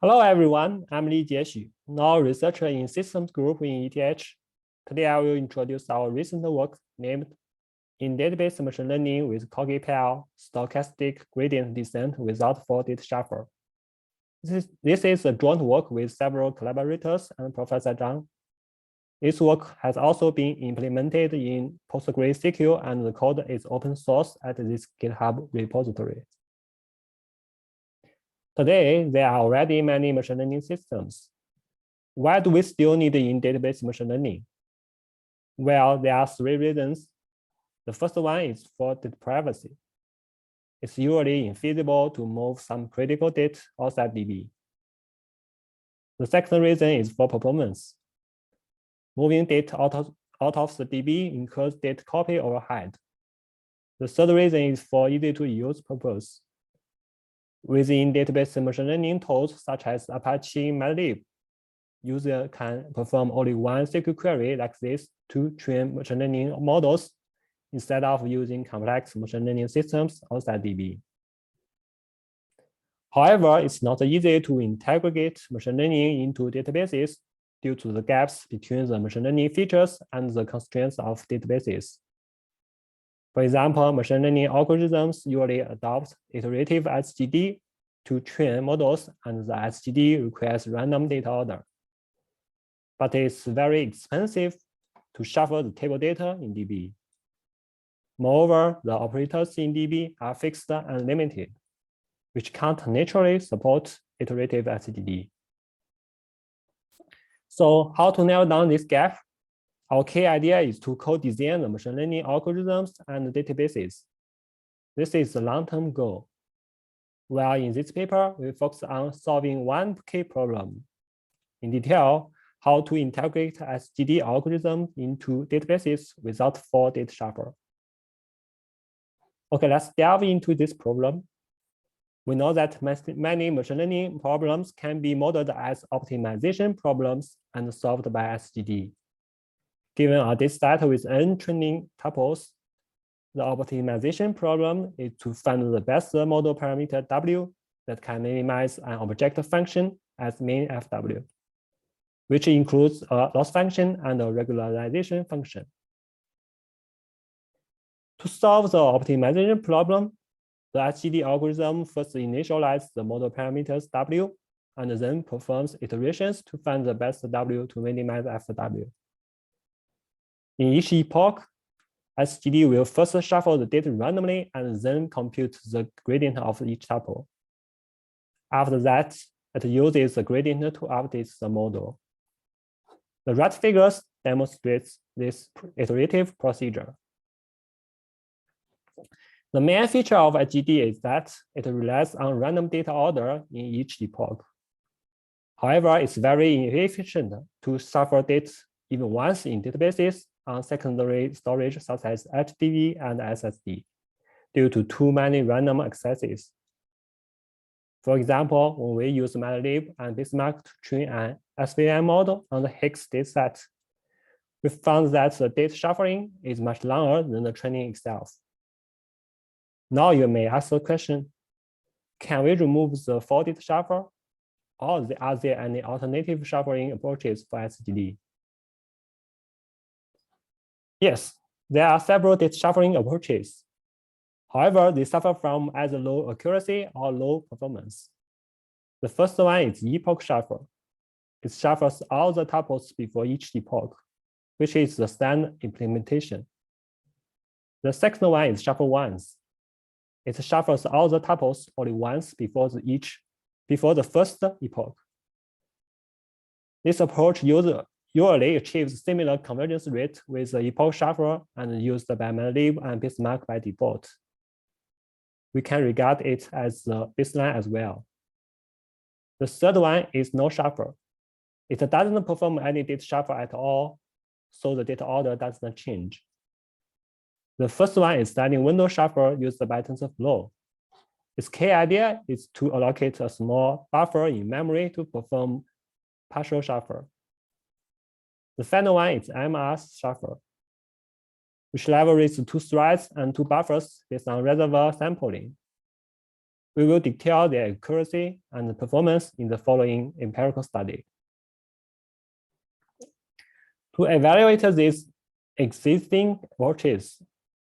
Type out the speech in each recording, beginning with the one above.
Hello everyone, I'm Lijie, now researcher in systems group in ETH. Today I will introduce our recent work named In Database Machine Learning with CorgiPile Stochastic Gradient Descent without Full Data Shuffle. This is a joint work with several collaborators and Professor Zhang. This work has also been implemented in PostgreSQL and the code is open source at this GitHub repository. Today, there are already many machine learning systems. Why do we still need in-database machine learning? Well, there are three reasons. The first one is for data privacy. It's usually infeasible to move some critical data outside DB. The second reason is for performance. Moving data out of the DB incurs data copy overhead. The third reason is for easy-to-use purpose. Within database machine learning tools such as Apache MATLAB, user can perform only one SQL query like this to train machine learning models instead of using complex machine learning systems outside DB. However, it's not easy to integrate machine learning into databases due to the gaps between the machine learning features and the constraints of databases. For example, machine learning algorithms usually adopt iterative SGD to train models, and the SGD requires random data order. But it's very expensive to shuffle the table data in DB. Moreover, the operators in DB are fixed and limited, which can't naturally support iterative SGD. So how to narrow down this gap? Our key idea is to co-design the machine learning algorithms and databases. This is the long-term goal. While in this paper, we focus on solving one key problem. In detail, how to integrate SGD algorithms into databases without full data shuffle. Okay, let's delve into this problem. We know that many machine learning problems can be modeled as optimization problems and solved by SGD. Given a dataset with n training tuples, the optimization problem is to find the best model parameter W that can minimize an object function as min FW, which includes a loss function and a regularization function. To solve the optimization problem, the SGD algorithm first initializes the model parameters W and then performs iterations to find the best W to minimize FW. In each epoch, SGD will first shuffle the data randomly and then compute the gradient of each tuple. After that, it uses the gradient to update the model. The right figures demonstrates this iterative procedure. The main feature of SGD is that it relies on random data order in each epoch. However, it's very inefficient to shuffle data even once in databases on secondary storage such as HDD and SSD due to too many random accesses. For example, when we use MATLAB and Bismarck to train an SVM model on the Higgs dataset, we found that the data shuffling is much longer than the training itself. Now you may ask the question, can we remove the full data shuffle? Or are there any alternative shuffling approaches for SGD? Yes, there are several data shuffling approaches. However, they suffer from either low accuracy or low performance. The first one is epoch shuffle. It shuffles all the tuples before each epoch, which is the standard implementation. The second one is shuffle once. It shuffles all the tuples only once before the first epoch. This approach usually achieves similar convergence rate with the epoch shuffle and used by MATLAB and Bismarck by default. We can regard it as the baseline as well. The third one is no shuffle. It doesn't perform any data shuffle at all, so the data order does not change. The first one is sliding window shuffle used by TensorFlow. Its key idea is to allocate a small buffer in memory to perform partial shuffle. The final one is MS shuffle, which leverages two threads and two buffers based on reservoir sampling. We will detail their accuracy and performance in the following empirical study. To evaluate these existing approaches,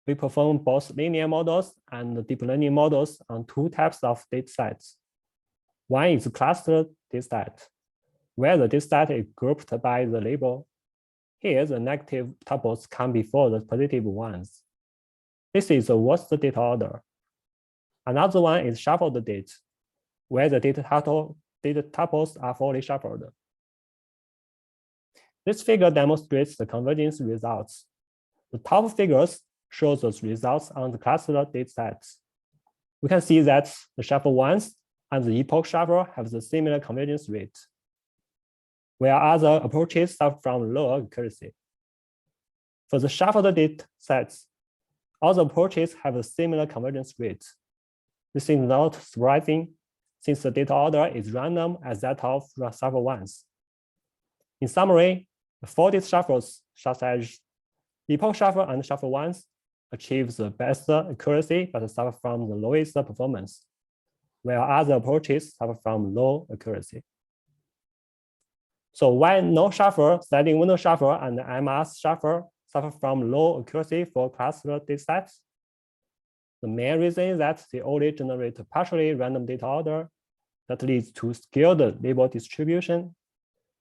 we perform both linear models and deep learning models on two types of datasets. One is clustered dataset, where the dataset is grouped by the label. Here, the negative tuples come before the positive ones. This is the worst data order. Another one is shuffled data, where the data tuples are fully shuffled. This figure demonstrates the convergence results. The top figures show the results on the clustered datasets. We can see that the shuffle ones and the epoch shuffle have the similar convergence rate, where other approaches suffer from lower accuracy. For the shuffled datasets, all the approaches have a similar convergence rate. This is not surprising, since the data order is random as that of the shuffle ones. In summary, the folded shuffles, such as epoch shuffle and shuffle ones, achieve the best accuracy but suffer from the lowest performance, while other approaches suffer from low accuracy. So why no shuffle, sliding window shuffle, and MS shuffle suffer from low accuracy for clustered datasets? The main reason is that they only generate partially random data order that leads to skewed label distribution,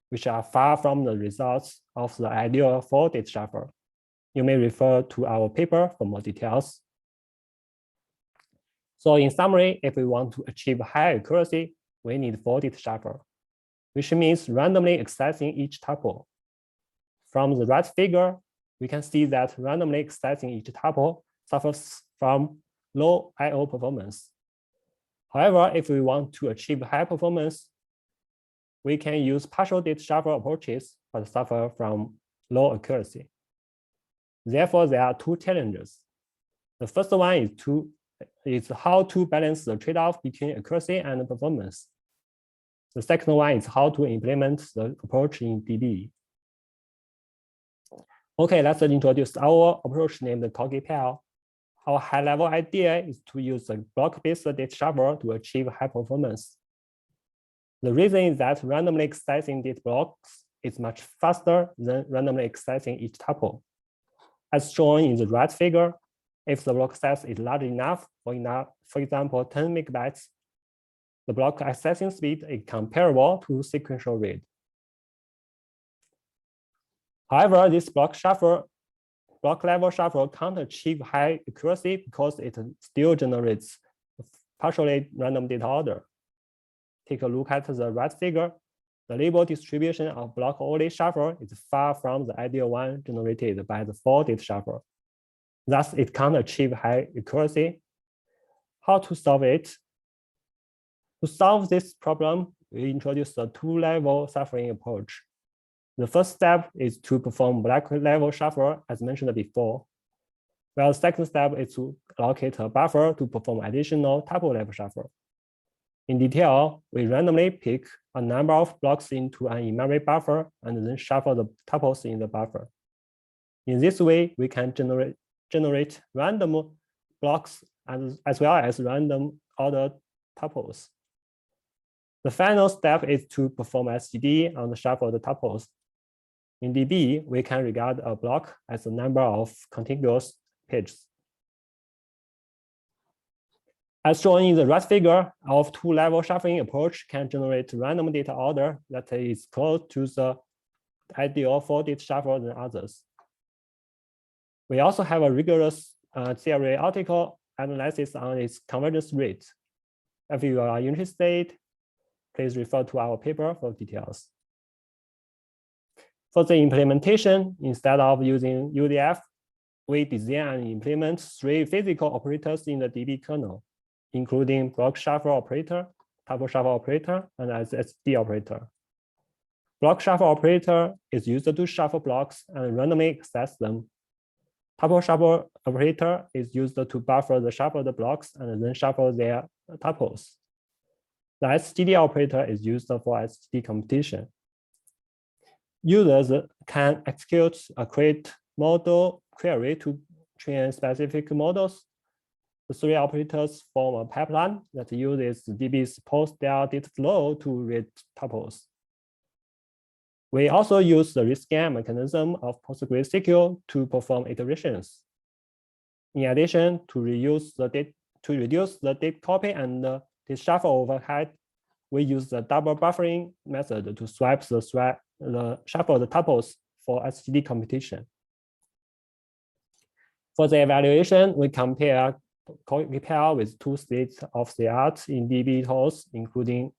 which are far from the results of the ideal folded shuffle. You may refer to our paper for more details. So in summary, if we want to achieve high accuracy, we need folded shuffle, which means randomly accessing each tuple. From the right figure, we can see that randomly accessing each tuple suffers from low I/O performance. However, if we want to achieve high performance, we can use partial data shuffle approaches but suffer from low accuracy. Therefore, there are two challenges. The first one is how to balance the trade-off between accuracy and performance. The second one is how to implement the approach in Didi. Okay, let's introduce our approach named CorgiPile. Our high-level idea is to use a block-based data shuffle to achieve high performance. The reason is that randomly accessing data blocks is much faster than randomly accessing each tuple. As shown in the right figure, if the block size is large enough, for example, 10 megabytes, the block accessing speed is comparable to sequential read. However, this block level shuffle can't achieve high accuracy because it still generates partially random data order. Take a look at the right figure. The label distribution of block-only shuffle is far from the ideal one generated by the folded shuffle. Thus, it can't achieve high accuracy. How to solve it? To solve this problem, we introduce a two-level shuffling approach. The first step is to perform block-level shuffle, as mentioned before, while the second step is to allocate a buffer to perform additional tuple-level shuffle. In detail, we randomly pick a number of blocks into an in-memory buffer and then shuffle the tuples in the buffer. In this way, we can generate random blocks as well as random ordered tuples. The final step is to perform SGD on the shuffled tuples. In DB, we can regard a block as a number of contiguous pages. As shown in the right figure, our two-level shuffling approach can generate random data order that is close to the ideal folded shuffle than others. We also have a rigorous theoretical analysis on its convergence rate. If you are interested, please refer to our paper for details. For the implementation, instead of using UDF, we design and implement 3 physical operators in the DB kernel, including block shuffle operator, tuple shuffle operator, and SSD operator. Block shuffle operator is used to shuffle blocks and randomly access them. Tuple shuffle operator is used to buffer the shuffled blocks and then shuffle their tuples. The SGD operator is used for SGD computation. Users can execute a create model query to train specific models The three operators form a pipeline that uses DB's post-del data flow to read tuples. We also use the rescan mechanism of PostgreSQL to perform iterations. In addition, to reduce the date copy and the shuffle overhead, we use the double buffering method to shuffle the tuples for SGD computation. For the evaluation, we compare CorgiPile with two state-of-the-art in DB tools, including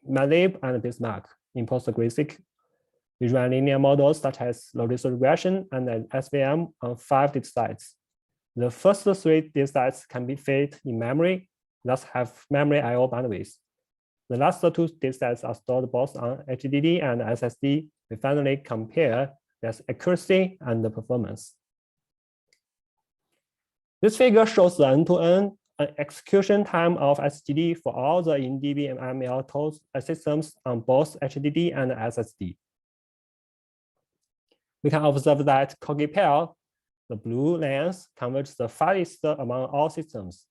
MATLAB and Bismarck in PostgreSQL. We run linear models such as logistic regression and SVM on 5 datasets. The first 3 datasets can be fit in memory, thus have memory I/O bandwidth. The last 2 datasets are stored both on HDD and SSD. We finally compare their accuracy and the performance. This figure shows the end-to-end execution time of SGD for all the InDB and ML tools systems on both HDD and SSD. We can observe that CorgiPile, the blue lines, converges the farthest among all systems,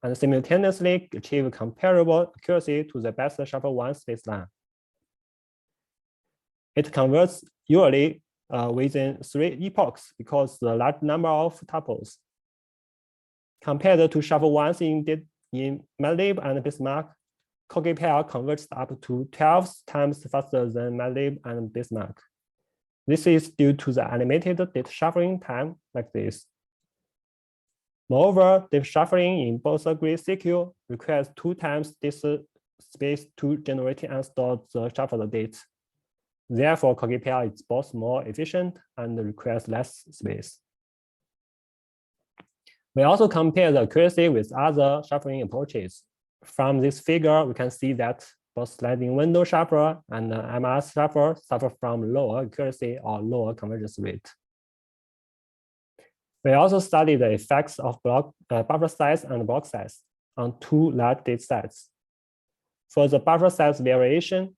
and simultaneously achieve comparable accuracy to the best shuffle-1 spaceline. It converts usually within 3 epochs because the large number of tuples. Compared to shuffle-1s in MATLAB and Bismarck, CorgiPile converts up to 12 times faster than MATLAB and Bismarck. This is due to the animated data shuffling time like this. Moreover, data shuffling in PostgreSQL requires 2 times this space to generate and store the shuffled data. Therefore, CorgiPile is both more efficient and requires less space. We also compare the accuracy with other shuffling approaches. From this figure, we can see that both sliding window shuffler and MS shuffler suffer from lower accuracy or lower convergence rate. We also study the effects of buffer size and block size on 2 large data sets. For the buffer size variation,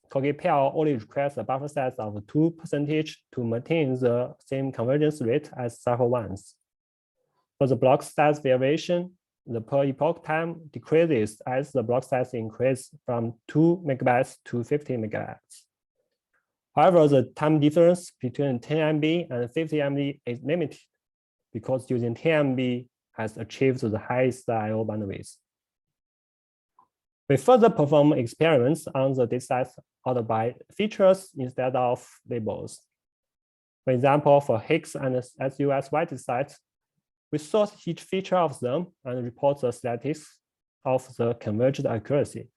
CorgiPile only requires a buffer size of 2% to maintain the same convergence rate as shuffle-1s. For the block size variation, the per epoch time decreases as the block size increases from 2 megabytes to 50 megabytes. However, the time difference between 10 MB and 50 MB is limited because using 10 MB has achieved the highest I/O bandwidth. We further perform experiments on the datasets ordered by features instead of labels. For example, for Higgs and SUSY datasets, we sort each feature of them and report the statistics of the converged accuracy.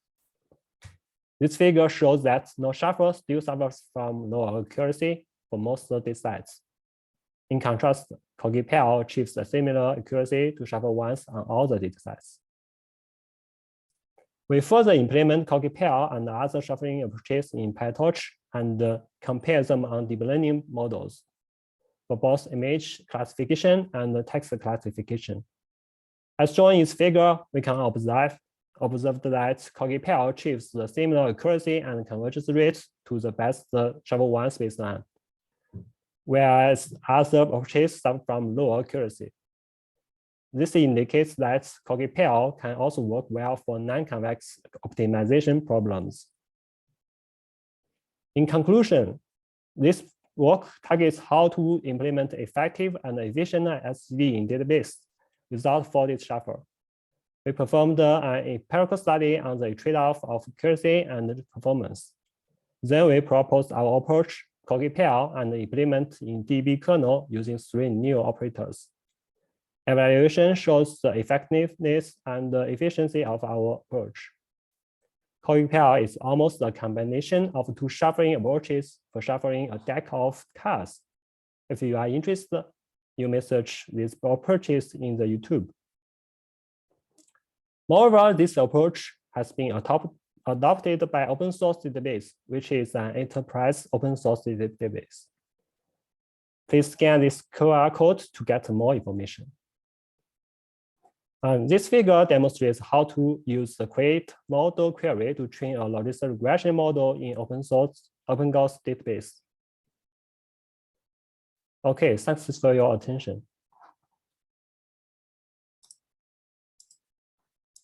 This figure shows that no shuffle still suffers from lower accuracy for most datasets. In contrast, CorgiPile achieves a similar accuracy to shuffle-1s on all the datasets. We further implement CorgiPile and other shuffling approaches in PyTorch and compare them on deep learning models for both image classification and text classification. As shown in this figure, we can observe that CorgiPile achieves the similar accuracy and convergence rate to the best shuffle-1 spaceline, whereas other approaches suffer from lower accuracy. This indicates that CorgiPile can also work well for non-convex optimization problems. In conclusion, this work targets how to implement effective and efficient SGD in database without faulty shuffle. We performed an empirical study on the trade-off of accuracy and performance. Then we proposed our approach, CorgiPile, and implement in DB kernel using 3 new operators. Evaluation shows the effectiveness and the efficiency of our approach. CorgiPile is almost a combination of 2 shuffling approaches for shuffling a deck of cards. If you are interested, you may search these approaches in the YouTube. Moreover, this approach has been adopted by open source database, which is an enterprise open source database. Please scan this QR code to get more information. This figure demonstrates how to use the create model query to train a logistic regression model in OpenGauss database. Okay, thanks for your attention.